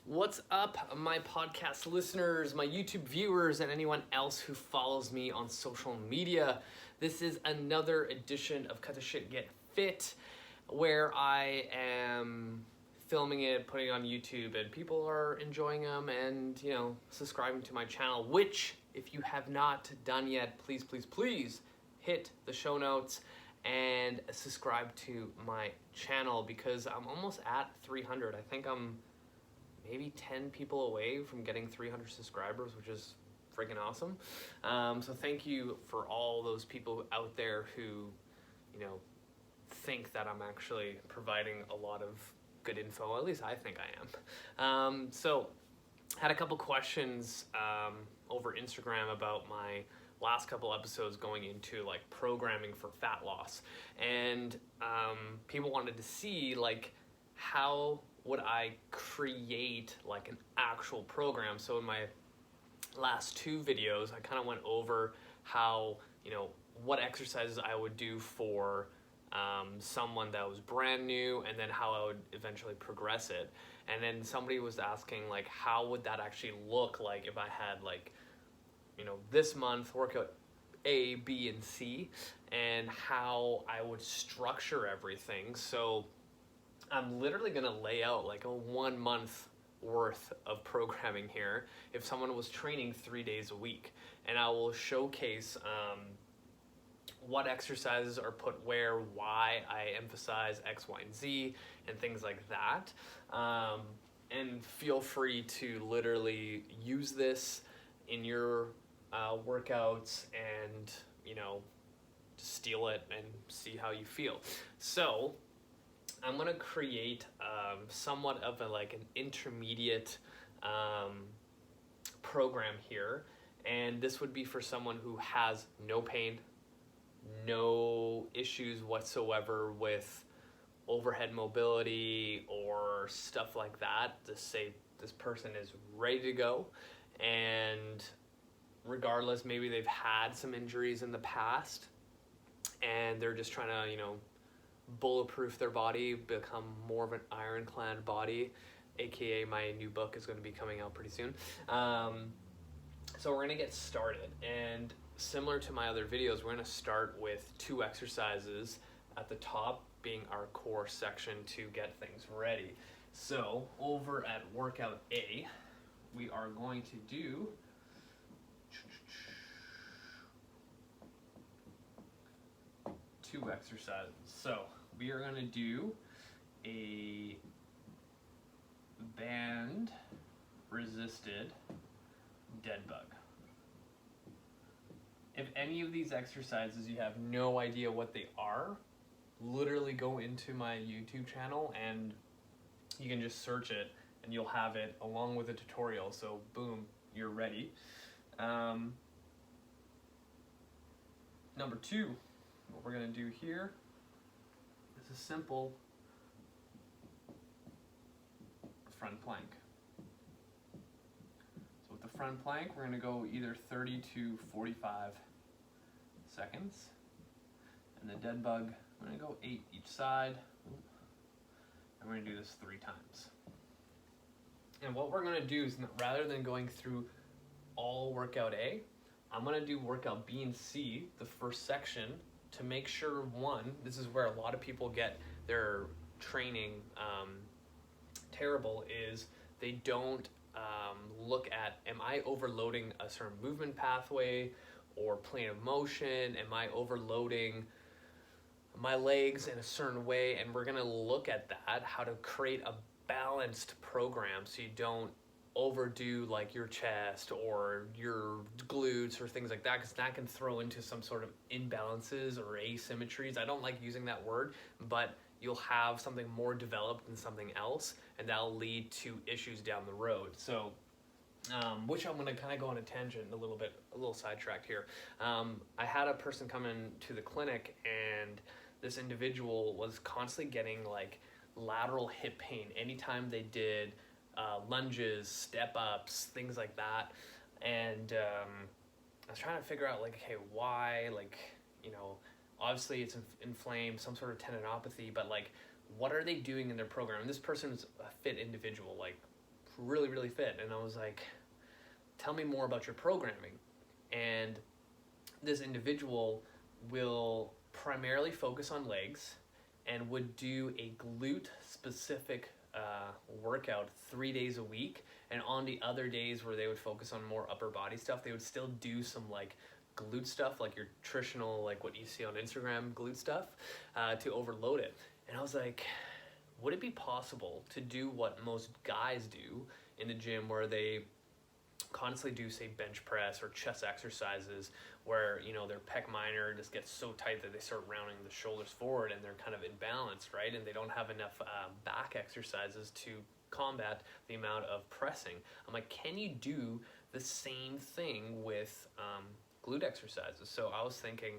What's up, my podcast listeners, my YouTube viewers, and anyone else who follows me on social media? This is another edition of Cut the Shit Get Fit, where I am filming it, putting it on YouTube, and people are enjoying them and, subscribing to my channel, which, if you have not done yet, please hit the show notes and subscribe to my channel because I'm almost at 300. I think I'm maybe 10 people away from getting 300 subscribers, which is freaking awesome. So thank you for all those people out there who, think that I'm actually providing a lot of good info. At least I think I am. So had a couple questions over Instagram about my last couple episodes going into like programming for fat loss. And people wanted to see how would I create like an actual program. So in my last two videos, I kind of went over how, what exercises I would do for someone that was brand new, and then how I would eventually progress it. And then somebody was asking like, how would that actually look like if I had this month workout A, B, and C, and how I would structure everything. So I'm literally going to lay out like a 1 month worth of programming here if someone was training 3 days a week, and I will showcase what exercises are put where, why I emphasize X, Y, and Z, and things like that. And feel free to literally use this in your workouts and, steal it and see how you feel. So I'm going to create somewhat of an intermediate program here, and this would be for someone who has no pain, no issues whatsoever with overhead mobility or stuff like that. To say this person is ready to go, and regardless, maybe they've had some injuries in the past and they're just trying to, bulletproof their body, become more of an ironclad body, aka my new book is going to be coming out pretty soon. So we're going to get started, and similar to my other videos, we're going to start with 2 exercises at the top being our core section to get things ready. So over at workout A, we are going to do two exercises. So we are going to do a band resisted dead bug. If any of these exercises you have no idea what they are, literally go into my YouTube channel and you can just search it and you'll have it along with a tutorial. So boom, you're ready. Number 2, what we're going to do here is a simple front plank. So with the front plank, we're going to go either 30 to 45 seconds. And the dead bug, I'm going to go 8 each side. And we're going to do this 3 times. And what we're going to do is, rather than going through all workout A, I'm going to do workout B and C, the first section, to make sure, one, this is where a lot of people get their training terrible, is they don't look at, am I overloading a certain movement pathway or plane of motion? Am I overloading my legs in a certain way? And we're going to look at that, how to create a balanced program so you don't overdo like your chest or your glutes or things like that, because that can throw into some sort of imbalances or asymmetries. I don't like using that word, but you'll have something more developed than something else, and that'll lead to issues down the road. So which I'm going to kind of go on a tangent a little sidetracked here. I had a person come in to the clinic, and this individual was constantly getting like lateral hip pain anytime they did lunges, step ups, things like that. And I was trying to figure out okay, why, obviously it's inflamed, some sort of tendinopathy, but what are they doing in their program? And this person's a fit individual, really, really fit. And I was like, tell me more about your programming. And this individual will primarily focus on legs and would do a glute specific workout 3 days a week, and on the other days where they would focus on more upper body stuff, they would still do some like glute stuff, like your traditional, like what you see on Instagram glute stuff, to overload it. And I was like, would it be possible to do what most guys do in the gym, where they constantly do, say, bench press or chest exercises, where, you know, their pec minor just gets so tight that they start rounding the shoulders forward and they're kind of imbalanced, right? And they don't have enough back exercises to combat the amount of pressing. I'm like, can you do the same thing with glute exercises? So I was thinking,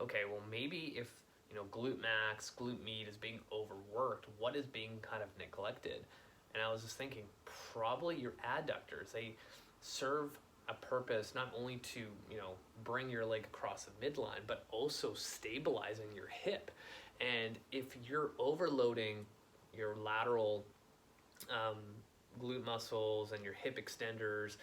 okay, well, maybe if, you know, glute max, glute med is being overworked, what is being kind of neglected? And I was just thinking, probably your adductors. They serve a purpose not only to, you know, bring your leg across the midline, but also stabilizing your hip. And if you're overloading your lateral glute muscles and your hip extenders,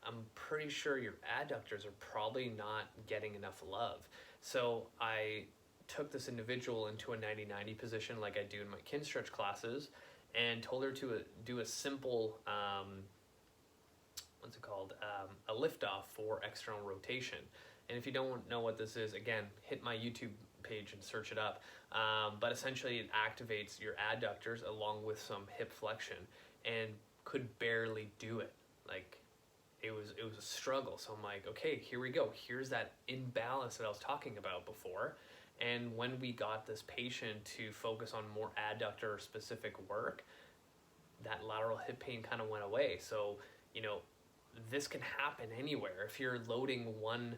I'm pretty sure your adductors are probably not getting enough love. So I took this individual into a 90-90 position like I do in my kin stretch classes, and told her to do a simple a lift off for external rotation. And if you don't know what this is, again, hit my YouTube page and search it up. But essentially it activates your adductors along with some hip flexion, and could barely do it. Like, it was a struggle. So I'm like, okay, here we go. Here's that imbalance that I was talking about before. And when we got this patient to focus on more adductor specific work, that lateral hip pain kind of went away. So, you know, this can happen anywhere. If you're loading one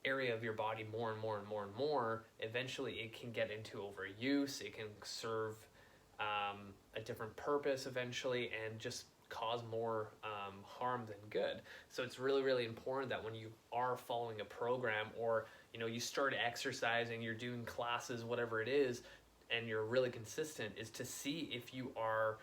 area of your body more and more and more and more, eventually it can get into overuse. It can serve a different purpose eventually, and just cause more harm than good. So it's really, really important that when you are following a program, or, you know, you start exercising, you're doing classes, whatever it is, and you're really consistent, is to see if you are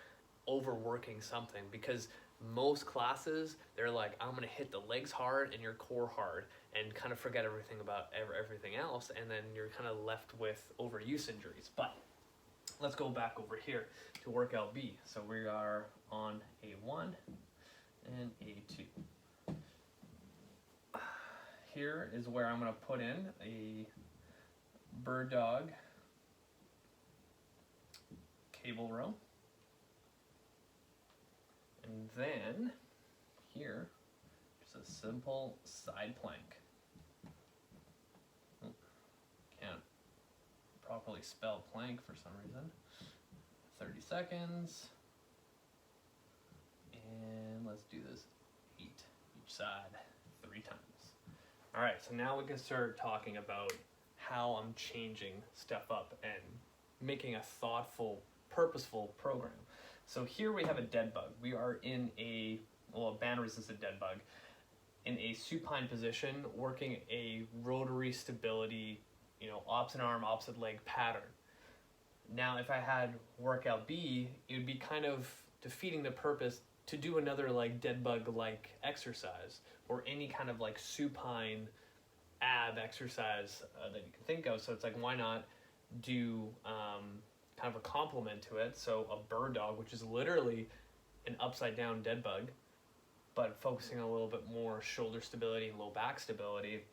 overworking something. Because most classes, they're like, I'm going to hit the legs hard and your core hard, and kind of forget everything about everything else, and then you're kind of left with overuse injuries. But let's go back over here to workout B. So we are on A1 and A2. Here is where I'm going to put in a bird dog cable row. And then here, just a simple side plank. Can't properly spell plank for some reason. 30 seconds. And let's do this 8 each side, 3 times. All right, so now we can start talking about how I'm changing stuff up and making a thoughtful, purposeful program. So here we have a dead bug. We are in a band-resisted dead bug in a supine position, working a rotary stability, you know, opposite arm, opposite leg pattern. Now, if I had workout B, it would be kind of defeating the purpose to do another like dead bug-like exercise, or any kind of like supine ab exercise that you can think of. So it's like, why not do kind of a complement to it? So a bird dog, which is literally an upside down dead bug, but focusing on a little bit more shoulder stability and low back stability,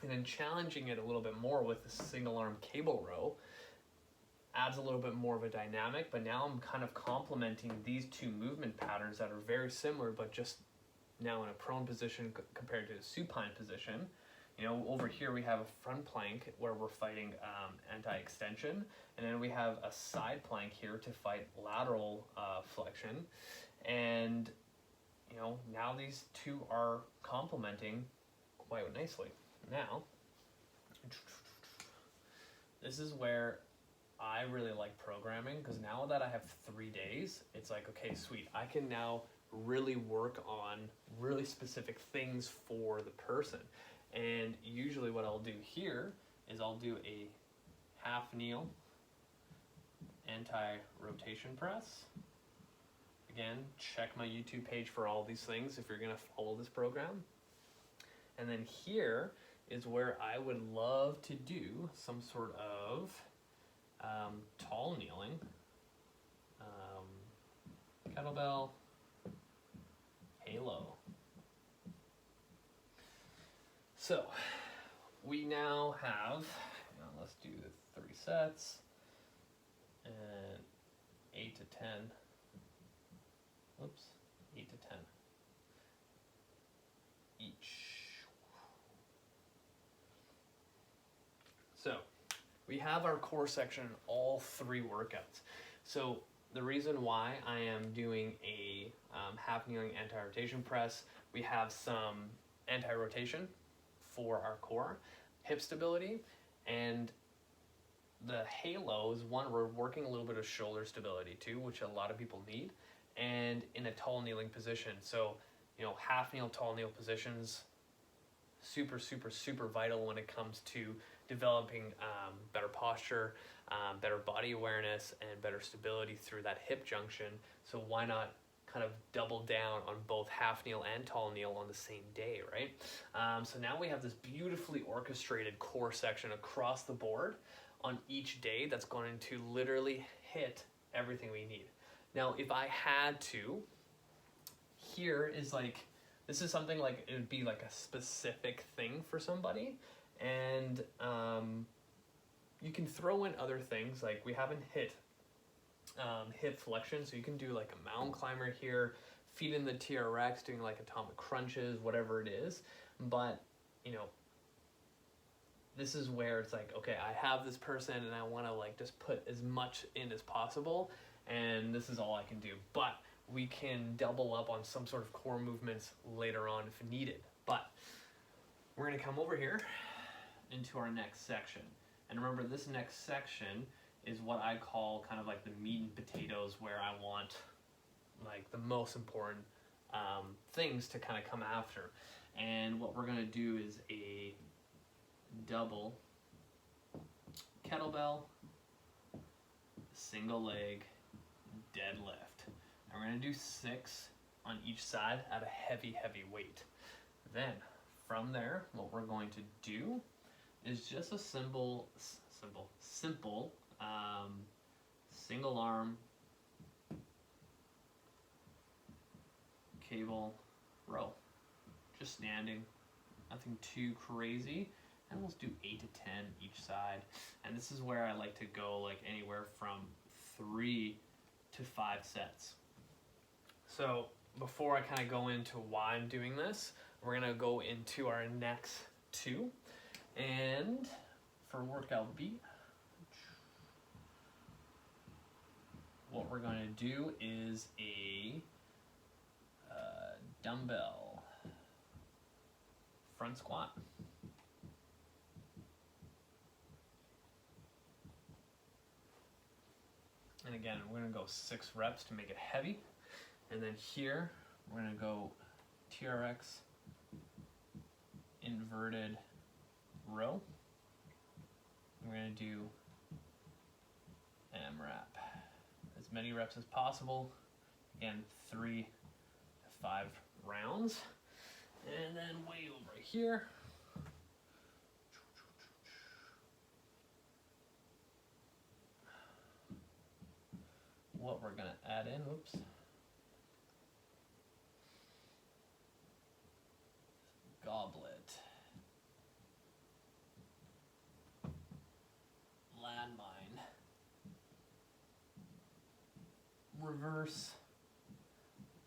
and then challenging it a little bit more with the single arm cable row, adds a little bit more of a dynamic. But now I'm kind of complementing these two movement patterns that are very similar, but just now in a prone position compared to a supine position. You know, over here we have a front plank where we're fighting anti-extension, and then we have a side plank here to fight lateral flexion. And, you know, now these two are complementing quite nicely. Now, this is where I really like programming, because now that I have 3 days, it's like, okay, sweet, I can now really work on really specific things for the person. And usually what I'll do here is I'll do a half kneel anti-rotation press, again, check my YouTube page for all these things if you're gonna follow this program. And then here is where I would love to do some sort of tall kneeling, kettlebell, halo. So we now have, let's do the 3 sets and 8 to 10. Whoops, 8 to 10 each. So we have our core section, all 3 workouts. So the reason why I am doing a half kneeling anti-rotation press, we have some anti-rotation for our core, hip stability, and the halo is one we're working a little bit of shoulder stability too, which a lot of people need, and in a tall kneeling position. So, half kneel, tall kneel positions, super, super, super vital when it comes to developing better posture, better body awareness, and better stability through that hip junction. So why not kind of double down on both half kneel and tall kneel on the same day, right? So now we have this beautifully orchestrated core section across the board on each day that's going to literally hit everything we need. Now, if I had to, here is this is something it would be a specific thing for somebody, and you can throw in other things, we haven't hit hip flexion, so you can do a mountain climber here, feet in the TRX, doing atomic crunches, whatever it is. But this is where it's okay, I have this person and I want to just put as much in as possible, and this is all I can do. But we can double up on some sort of core movements later on if needed. But we're going to come over here into our next section. And remember, this next section is what I call kind of the meat and potatoes, where I want the most important things to kind of come after. And what we're going to do is a double kettlebell, single leg deadlift. And we're going to do 6 on each side at a heavy, heavy weight. Then from there, what we're going to do is just a simple single arm cable row, just standing, nothing too crazy, and we'll do 8 to 10 each side. And this is where I like to go anywhere from 3 to 5 sets. So before I kind of go into why I'm doing this, we're gonna go into our next 2, and for workout B, what we're going to do is a dumbbell front squat. And again, we're going to go 6 reps to make it heavy. And then here, we're going to go TRX inverted row. We're going to do AMRAP. As many reps as possible. Again, 3 to 5 rounds. And then way over here, what we're going to add in, goblet, landmine, reverse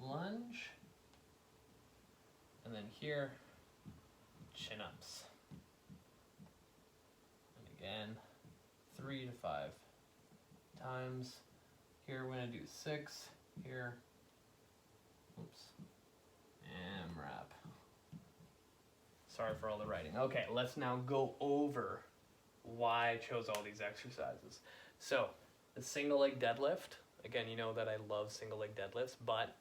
lunge, and then here, chin-ups. And again, 3 to 5 times. Here we're going to do 6, here, AMRAP. Sorry for all the writing. Okay, let's now go over why I chose all these exercises. So, the single leg deadlift, again, you know that I love single leg deadlifts, but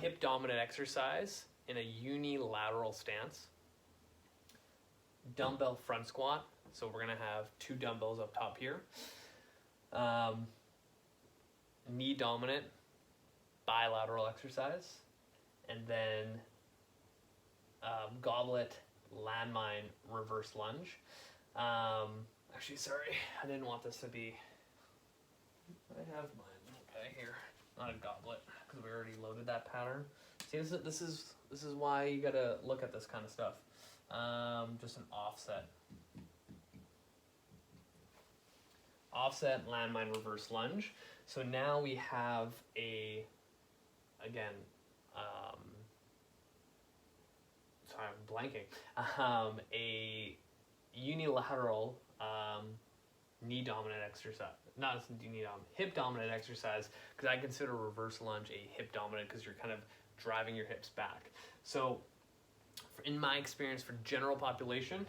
hip dominant exercise in a unilateral stance. Dumbbell front squat, so we're gonna have 2 dumbbells up top here. Knee dominant bilateral exercise, and then goblet, landmine, reverse lunge. Actually, sorry, I didn't want this to be, I have mine, okay, here, not a goblet, because we already loaded that pattern. See, this is why you gotta look at this kind of stuff. Just an offset. Offset, landmine, reverse lunge. So now we have a, again, sorry, I'm blanking, a unilateral knee dominant exercise, not knee dominant, hip dominant exercise, because I consider reverse lunge a hip dominant because you're kind of driving your hips back. So in my experience for general population,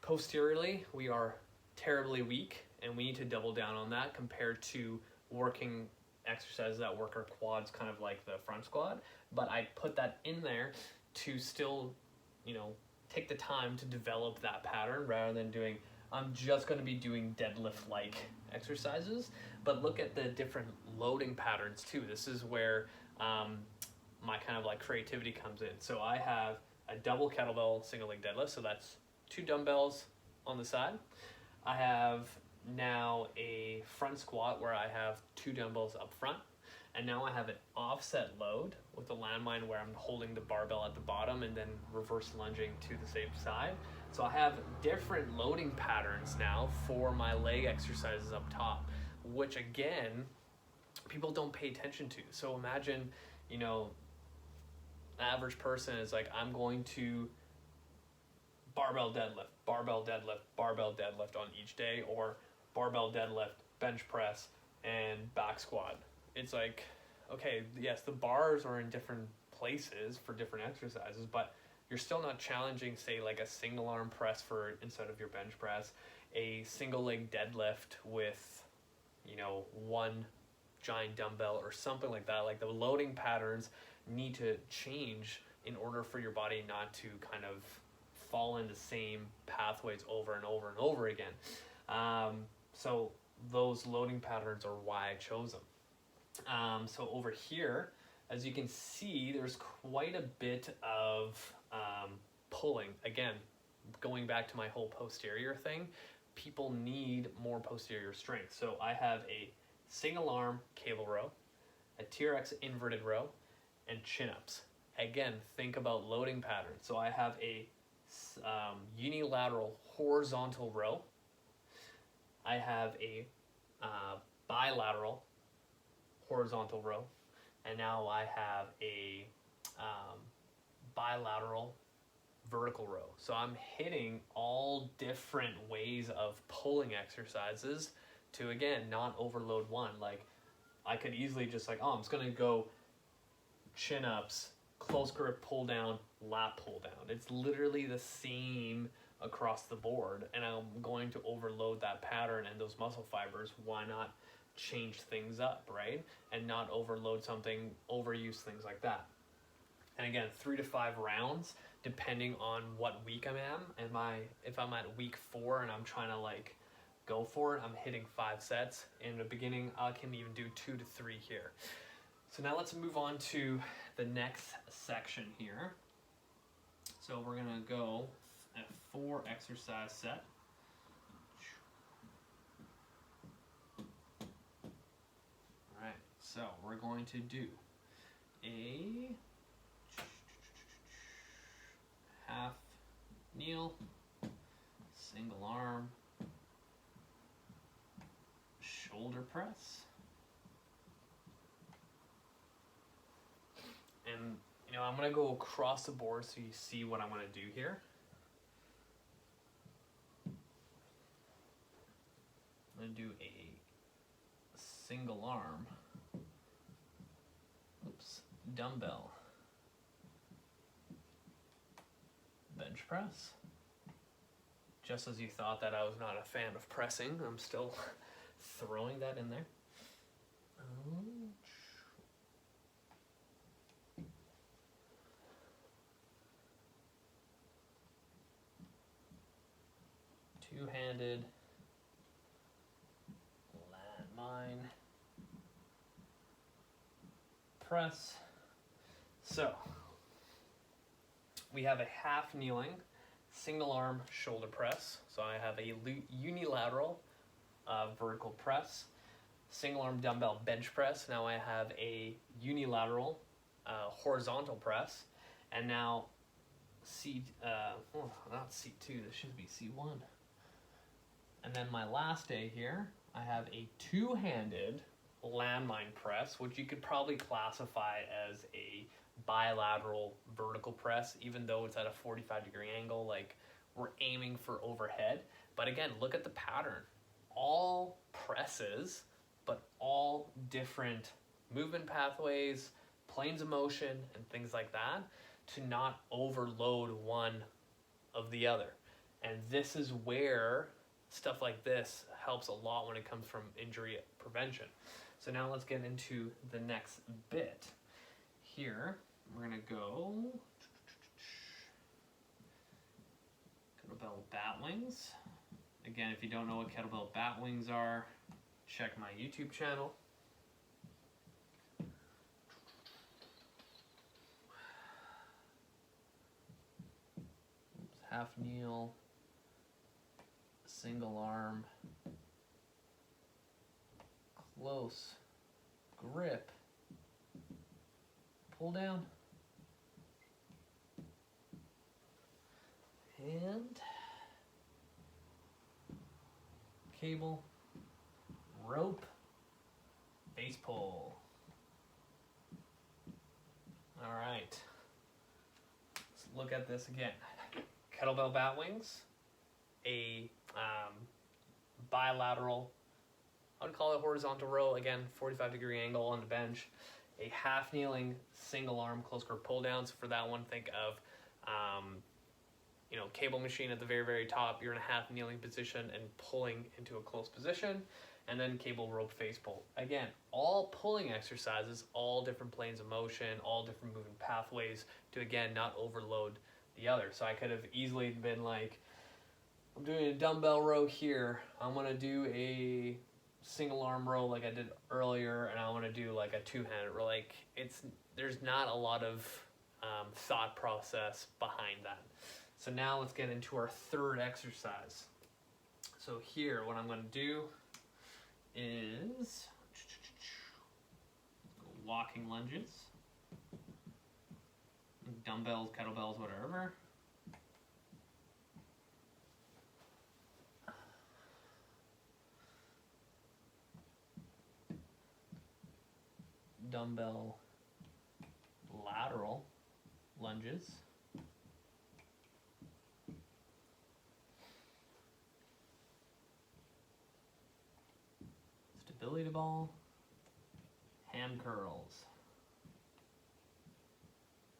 posteriorly we are terribly weak, and we need to double down on that compared to working exercises that work our quads, kind of like the front squat. But I put that in there to still, you know, take the time to develop that pattern rather than doing, I'm just going to be doing deadlift like exercises. But look at the different loading patterns too. This is where my kind of like creativity comes in. So I have a double kettlebell single leg deadlift, so that's 2 dumbbells on the side. I have now a front squat where I have 2 dumbbells up front, and now I have an offset load with a landmine where I'm holding the barbell at the bottom and then reverse lunging to the same side. So I have different loading patterns now for my leg exercises up top, which again, people don't pay attention to. So imagine, you know, the average person is like, I'm going to barbell deadlift, barbell deadlift, barbell deadlift on each day, or barbell deadlift, bench press, and back squat. It's like, okay, yes, the bars are in different places for different exercises, but you're still not challenging, say, like a single arm press for instead of your bench press, a single leg deadlift with, you know, 1 giant dumbbell or something like that. Like the loading patterns need to change in order for your body not to kind of fall in the same pathways over and over and over again. So those loading patterns are why I chose them. So over here, as you can see, there's quite a bit of pulling. Again, going back to my whole posterior thing, people need more posterior strength. So I have a single arm cable row, a TRX inverted row, and chin-ups. Again, think about loading patterns. So I have a unilateral horizontal row. I have a bilateral horizontal row, and now I have a bilateral vertical row. So I'm hitting all different ways of pulling exercises to, again, not overload one. Like I could easily just like, oh, I'm just gonna go chin-ups, close grip pull down, lat pull down. It's literally the same across the board, and I'm going to overload that pattern and those muscle fibers. Why not change things up, right? And not overload something, overuse things like that. And again, 3 to 5 rounds, depending on what week I'm at. If I'm at week 4 and I'm trying to like go for it, I'm hitting 5 sets. In the beginning, I can even do 2 to 3 here. So now let's move on to the next section here. So we're gonna go a 4 exercise set. All right, so we're going to do a half kneel, single arm, shoulder press. And you know, I'm gonna go across the board so you see what I'm gonna do here. I'm gonna do a single arm, dumbbell bench press. Just as you thought that I was not a fan of pressing, I'm still throwing that in there. Two-handed landmine press. So we have a half kneeling single arm shoulder press. So I have a unilateral vertical press, single arm dumbbell bench press. Now I have a unilateral horizontal press, and now not C2, this should be C1. And then my last day here, I have a two-handed landmine press, which you could probably classify as a bilateral vertical press, even though it's at a 45-degree angle, like we're aiming for overhead. But again, look at the pattern. All presses, but all different movement pathways, planes of motion, and things like that, to not overload one of the other. And this is where stuff like this helps a lot when it comes from injury prevention. So now let's get into the next bit. Here, we're gonna go Kettlebell Bat Wings. Again, if you don't know what Kettlebell Bat Wings are, check my YouTube channel. Half kneel, single arm, close grip, pull down, and cable, rope, face pull. All right, let's look at this again. Kettlebell Bat Wings, a bilateral, I would call it horizontal row, again, 45-degree angle on the bench, a half kneeling single arm close grip pull down. So for that one, think of, cable machine at the very, very top. You're in a half kneeling position and pulling into a close position, and then cable rope face pull. Again, all pulling exercises, all different planes of motion, all different moving pathways to, again, not overload the other. So I could have easily been like, I'm doing a dumbbell row here, I'm gonna do a single arm row like I did earlier, and I want to do like a two-handed row. Like, there's not a lot of thought process behind that. So now let's get into our third exercise. So here, what I'm going to do is walking lunges, dumbbells, kettlebells, whatever. Dumbbell lateral lunges. Stability ball, hand curls.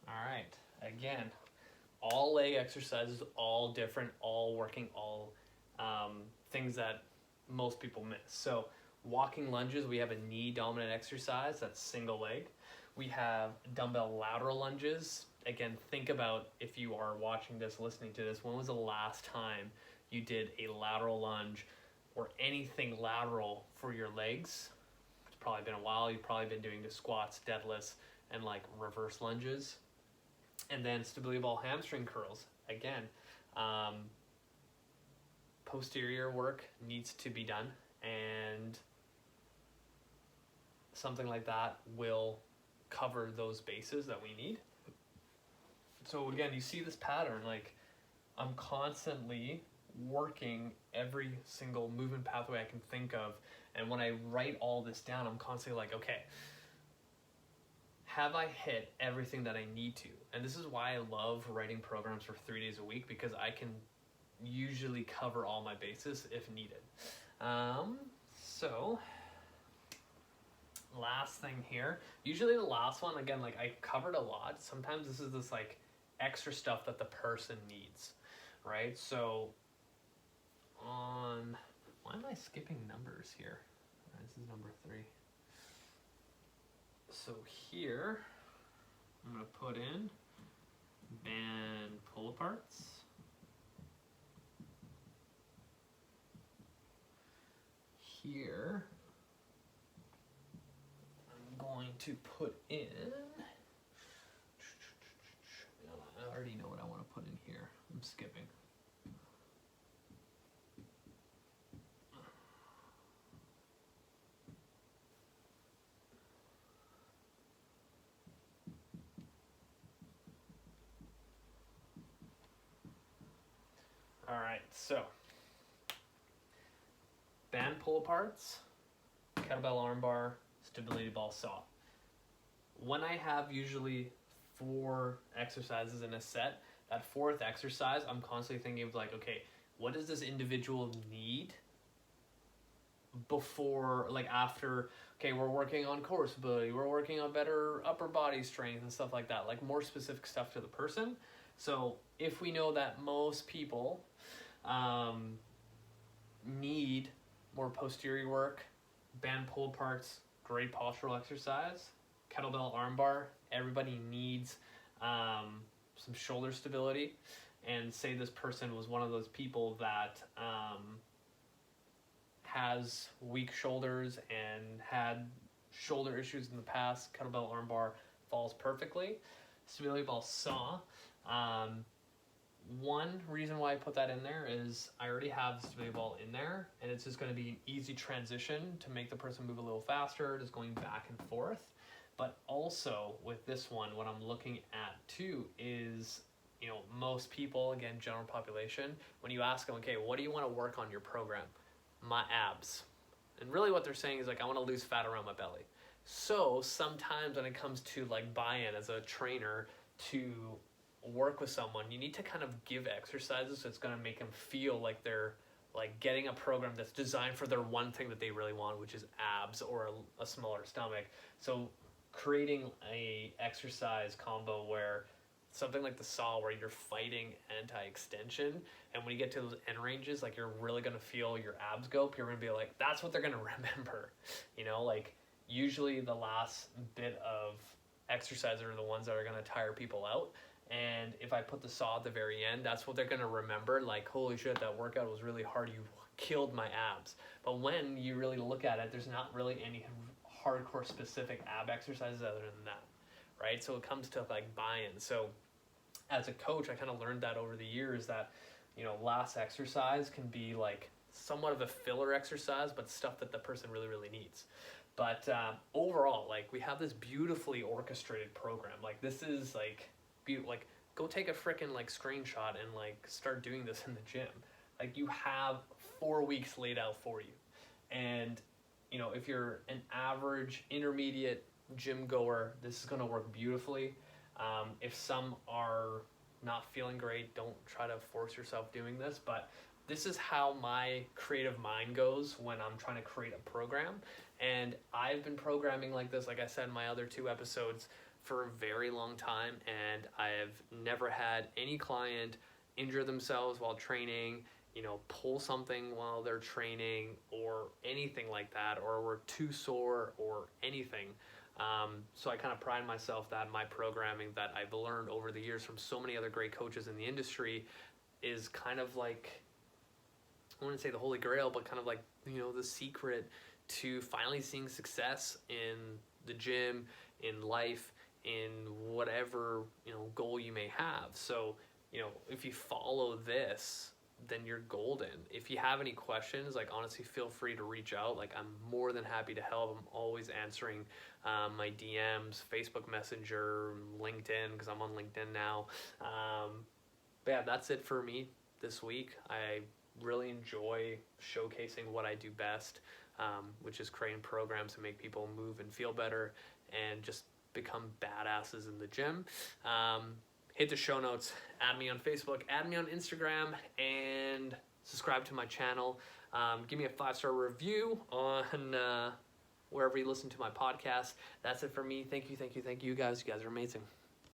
All right, again, all leg exercises, all different, all working, all things that most people miss. So walking lunges, we have a knee dominant exercise, that's single leg. We have dumbbell lateral lunges. Again, think about, if you are watching this, listening to this, when was the last time you did a lateral lunge or anything lateral for your legs? It's probably been a while. You've probably been doing the squats, deadlifts, and like reverse lunges. And then stability ball hamstring curls. Again, posterior work needs to be done, and something like that will cover those bases that we need. So again, you see this pattern, like I'm constantly working every single movement pathway I can think of, and when I write all this down, I'm constantly like, okay, have I hit everything that I need to? And this is why I love writing programs for 3 days a week, because I can usually cover all my bases if needed. So last thing here, usually the last one, again, like I covered a lot. Sometimes this is this like extra stuff that the person needs, right? So why am I skipping numbers here? All right, this is number 3. So here, I'm gonna put in band pull aparts. Here, I'm going to put in, I already know what I want to put in here. I'm skipping. All right, so band pull aparts, kettlebell armbar, stability ball saw. When I have usually 4 exercises in a set, that 4th exercise, I'm constantly thinking of like, okay, what does this individual need before, like after, okay, we're working on core stability, we're working on better upper body strength and stuff like that, like more specific stuff to the person. So if we know that most people need more posterior work, band pull aparts, great postural exercise, kettlebell armbar, everybody needs some shoulder stability, and say this person was one of those people that has weak shoulders and had shoulder issues in the past, kettlebell armbar falls perfectly. Stability ball saw, one reason why I put that in there is I already have the stability ball in there, and it's just going to be an easy transition to make the person move a little faster, just going back and forth. But also with this one, what I'm looking at too is, you know, most people, again, general population, when you ask them, okay, what do you want to work on your program? My abs. And really what they're saying is like, I want to lose fat around my belly. So sometimes when it comes to like buy-in as a trainer to work with someone, you need to kind of give exercises that's going to make them feel like they're like getting a program that's designed for their one thing that they really want, which is abs or a smaller stomach. So creating a exercise combo where something like the saw, where you're fighting anti-extension, and when you get to those end ranges, like you're really going to feel your abs go up. You're going to be like, that's what they're going to remember. You know, like usually the last bit of exercises are the ones that are going to tire people out. And if I put the saw at the very end, that's what they're going to remember. Like, holy shit, that workout was really hard. You killed my abs. But when you really look at it, there's not really any hardcore specific ab exercises other than that, right? So it comes to like buy-in. So as a coach, I kind of learned that over the years that, you know, last exercise can be like somewhat of a filler exercise, but stuff that the person really, really needs. But overall, like we have this beautifully orchestrated program. Like this is like go take a freaking like screenshot and like start doing this in the gym. Like you have 4 weeks laid out for you. And you know, if you're an average intermediate gym goer, this is going to work beautifully. If some are not feeling great, don't try to force yourself doing this, but this is how my creative mind goes when I'm trying to create a program. And I've been programming like this, like I said in my other 2 episodes, for a very long time, and I have never had any client injure themselves while training, you know, pull something while they're training or anything like that, or were too sore or anything. So I kind of pride myself that my programming that I've learned over the years from so many other great coaches in the industry is kind of like, I wouldn't say the holy grail, but kind of like, you know, the secret to finally seeing success in the gym, in life, in whatever, you know, goal you may have. So, you know, if you follow this, then you're golden. If you have any questions, like honestly, feel free to reach out. Like I'm more than happy to help. I'm always answering my DMs, Facebook Messenger, LinkedIn, because I'm on LinkedIn now. But yeah, that's it for me this week. I really enjoy showcasing what I do best, which is creating programs to make people move and feel better and just become badasses in the gym. Hit the show notes, add me on Facebook, add me on Instagram, and subscribe to my channel. Give me a 5-star review on wherever you listen to my podcast. That's it for me. Thank you, guys. You guys are amazing.